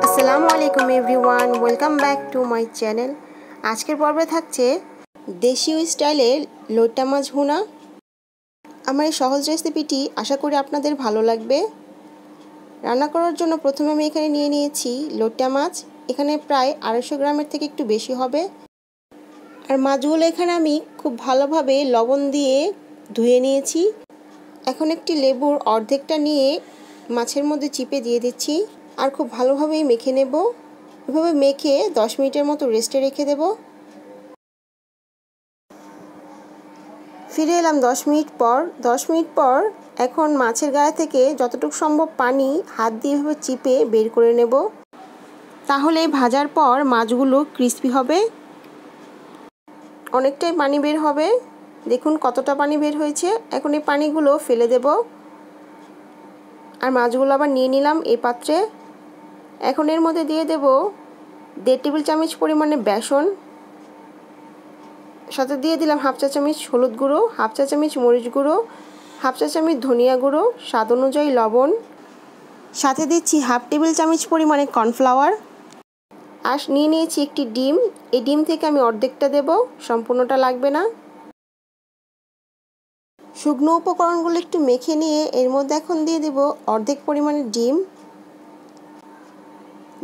আসসালামু আলাইকুম everyone, welcome back to my channel. আজকের পর্বে থাকছে দেশীয় স্টাইলের লোট্টা মাছ ভুনা। আমার এই সহজ রেসিপিটি আশা করি আপনাদের ভালো লাগবে। রান্না করার জন্য প্রথমে আমি এখানে নিয়ে নিয়েছি লোট্টা মাছ। এখানে প্রায় 250 গ্রামের থেকে একটু বেশি হবে। আর মাছগুলো এখানে আমি খুব ভালোভাবে লবণ দিয়ে ধুয়ে নিয়েছি। এখন একটি লেবুর অর্ধেকটা নিয়ে মাছের মধ্যে চিপে দিয়ে দিচ্ছি আর খুব ভালোভাবেই মেখে নেব। এভাবে মেখে 10 মিনিটের মতো রেস্টে রেখে দেব। ফিরে এলাম 10 মিনিট পর। 10 মিনিট পর এখন মাছের গায়ে থেকে যতটুকু সম্ভব পানি হাত দিয়ে এভাবে চিপে বের করে নেব। তাহলে ভাজার পর মাছগুলো ক্রিস্পি হবে। অনেকটাই পানি বের হবে, দেখুন কতটা পানি বের হয়েছে। এখন এই পানিগুলো ফেলে দেব আর মাছগুলো আবার নিয়ে নিলাম এই পাত্রে। এখন এর মধ্যে দিয়ে দেব 1.5 টেবিল চামচ পরিমাণে বেসন, সাথে দিয়ে দিলাম 1/2 চা চামচ হলুদ গুঁড়ো, 1/2 চা চামচ মরিচ গুঁড়ো, 1/2 চা চামচ ধনিয়া গুঁড়ো, স্বাদ অনুযায়ী লবণ, সাথে দিচ্ছি 1/2 টেবিল চামচ পরিমাণে কর্নফ্লাওয়ার। আর নিয়ে নিয়েছি একটি ডিম। এই ডিম থেকে আমি অর্ধেকটা দেব, সম্পূর্ণটা লাগবে না। শুকনো উপকরণগুলো একটু মেখে নিয়ে এর মধ্যে এখন দিয়ে দেব অর্ধেক পরিমাণে ডিম।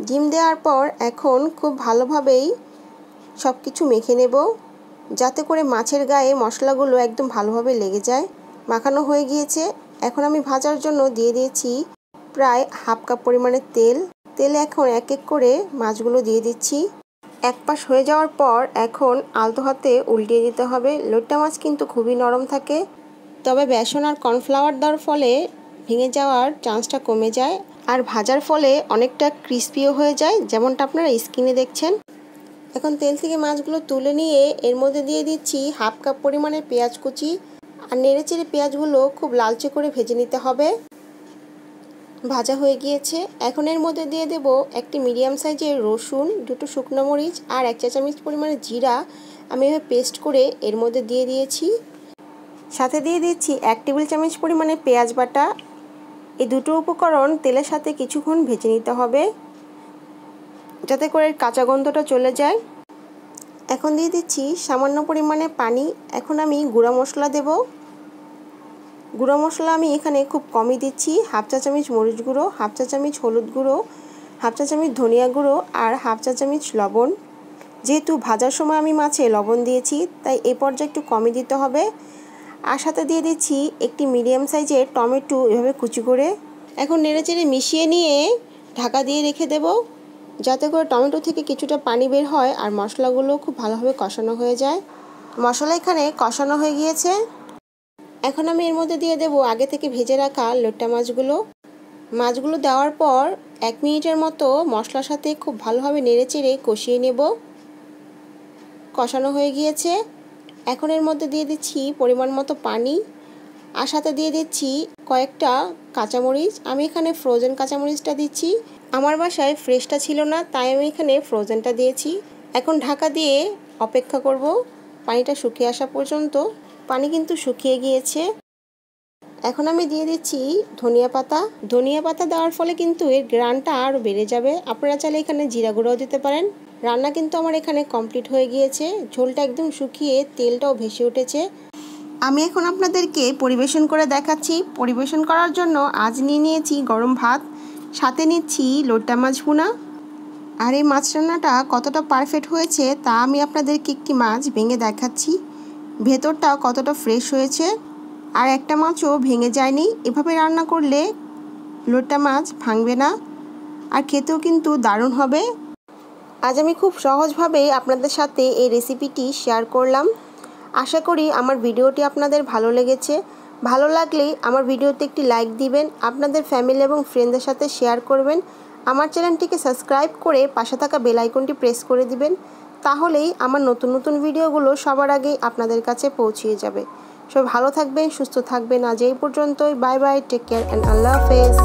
ডিম দেওয়ার পর এখন খুব ভালোভাবেই সব কিছু মেখে নেব, যাতে করে মাছের গায়ে মশলাগুলো একদম ভালোভাবে লেগে যায়। মাখানো হয়ে গিয়েছে। এখন আমি ভাজার জন্য দিয়ে দিয়েছি প্রায় 1/2 কাপ পরিমাণে তেল। তেলে এখন এক এক করে মাছগুলো দিয়ে দিচ্ছি। এক পাশ হয়ে যাওয়ার পর এখন আলতো হাতে উল্টিয়ে দিতে হবে। লোট্টা মাছ কিন্তু খুবই নরম থাকে, তবে বেসন আর কর্নফ্লাওয়ার দেওয়ার ফলে ভেঙে যাওয়ার চান্সটা কমে যায় আর ভাজার ফলে অনেকটা ক্রিস্পিও হয়ে যায়, যেমনটা আপনারা স্ক্রিনে দেখছেন। এখন তেল থেকে মাছগুলো তুলে নিয়ে এর মধ্যে দিয়ে দিচ্ছি 1/2 কাপ পরিমাণে পেঁয়াজ কুচি আর নেড়েচেড়ে পেঁয়াজগুলো খুব লালচে করে ভেজে নিতে হবে। ভাজা হয়ে গিয়েছে। এখন এর মধ্যে দিয়ে দেব একটি মিডিয়াম সাইজের রসুন, 2টো শুকনো মরিচ আর 1 চা চামচ পরিমাণে জিরা আমি এভাবে পেস্ট করে এর মধ্যে দিয়ে দিয়েছি। সাথে দিয়ে দিচ্ছি 1 টেবিল চামচ পরিমাণে পেঁয়াজ বাটা। এই দুটো উপকরণ তেলের সাথে কিছুক্ষণ ভেজে নিতে হবে, যাতে করে কাঁচা গন্ধটা চলে যায়। এখন দিয়ে দিচ্ছি সামান্য পরিমাণে পানি। এখন আমি গুঁড়া মশলা দেব। গুঁড়ো মশলা আমি এখানে খুব কমই দিচ্ছি। 1/2 চা চামচ মরিচ গুঁড়ো, 1/2 চা চামচ হলুদ গুঁড়ো, 1/2 চা চামচ ধনিয়া গুঁড়ো আর 1/2 চা চামচ লবণ। যেহেতু ভাজার সময় আমি মাছে লবণ দিয়েছি, তাই এই পর্যায়ে একটু কমই দিতে হবে। আর সাথে দিয়ে দিচ্ছি একটি মিডিয়াম সাইজের টমেটো এভাবে কুচি করে। এখন নেড়েচেড়ে মিশিয়ে নিয়ে ঢাকা দিয়ে রেখে দেব, যাতে করে টমেটো থেকে কিছুটা পানি বের হয় আর মশলাগুলো খুব ভালোভাবে কষানো হয়ে যায়। মশলা এখানে কষানো হয়ে গিয়েছে। এখন আমি এর মধ্যে দিয়ে দেব আগে থেকে ভেজে রাখা লোট্টা মাছগুলো দেওয়ার পর 1 মিনিটের মতো মশলার সাথে খুব ভালোভাবে নেড়েচেড়ে কষিয়ে নেব। কষানো হয়ে গিয়েছে। এখন এর মধ্যে দিয়ে দিচ্ছি পরিমাণ মতো পানি আর সাথে দিয়ে দিচ্ছি কয়েকটা কাঁচামরিচ। আমি এখানে ফ্রোজেন কাঁচামরিচটা দিচ্ছি। আমার বাসায় ফ্রেশটা ছিল না, তাই আমি এখানে ফ্রোজেনটা দিয়েছি। এখন ঢাকা দিয়ে অপেক্ষা করব পানিটা শুকিয়ে আসা পর্যন্ত। পানি কিন্তু শুকিয়ে গিয়েছে। এখন আমি দিয়ে দিচ্ছি ধনিয়া পাতা দেওয়ার ফলে কিন্তু এর গ্রানটা আরও বেড়ে যাবে। আপনারা চাইলে এখানে জিরা গুঁড়োও দিতে পারেন। রান্না কিন্তু আমার এখানে কমপ্লিট হয়ে গিয়েছে। ঝোলটা একদম শুকিয়ে তেলটাও ভেসে উঠেছে। আমি এখন আপনাদেরকে পরিবেশন করে দেখাচ্ছি। পরিবেশন করার জন্য আজ নিয়ে নিয়েছি গরম ভাত, সাথে নিচ্ছি লোট্টা মাছ ভুনা। আর এই মাছ রান্নাটা কতটা পারফেক্ট হয়েছে তা আমি আপনাদেরকে একটি মাছ ভেঙে দেখাচ্ছি। ভেতরটা কতটা ফ্রেশ হয়েছে আর একটা মাছও ভেঙে যায়নি। এভাবে রান্না করলে লোট্টা মাছ ভাঙবে না আর খেতেও কিন্তু দারুণ হবে। আজ আমি খুব সহজভাবে আপনাদের সাথে এই রেসিপিটি শেয়ার করলাম। আশা করি আমার ভিডিওটি আপনাদের ভালো লেগেছে। ভালো লাগলে আমার ভিডিওতে একটি লাইক দিবেন, আপনাদের ফ্যামিলি এবং ফ্রেন্ডদের সাথে শেয়ার করবেন। আমার চ্যানেলটিকে সাবস্ক্রাইব করে পাশে থাকা বেল আইকনটি প্রেস করে দিবেন, তাহলেই আমার নতুন নতুন ভিডিওগুলো সবার আগে আপনাদের কাছে পৌঁছিয়ে যাবে। সবাই ভালো থাকবেন, সুস্থ থাকবেন। আজ এই পর্যন্তই। Bye bye, take care and আল্লাহ হাফেজ।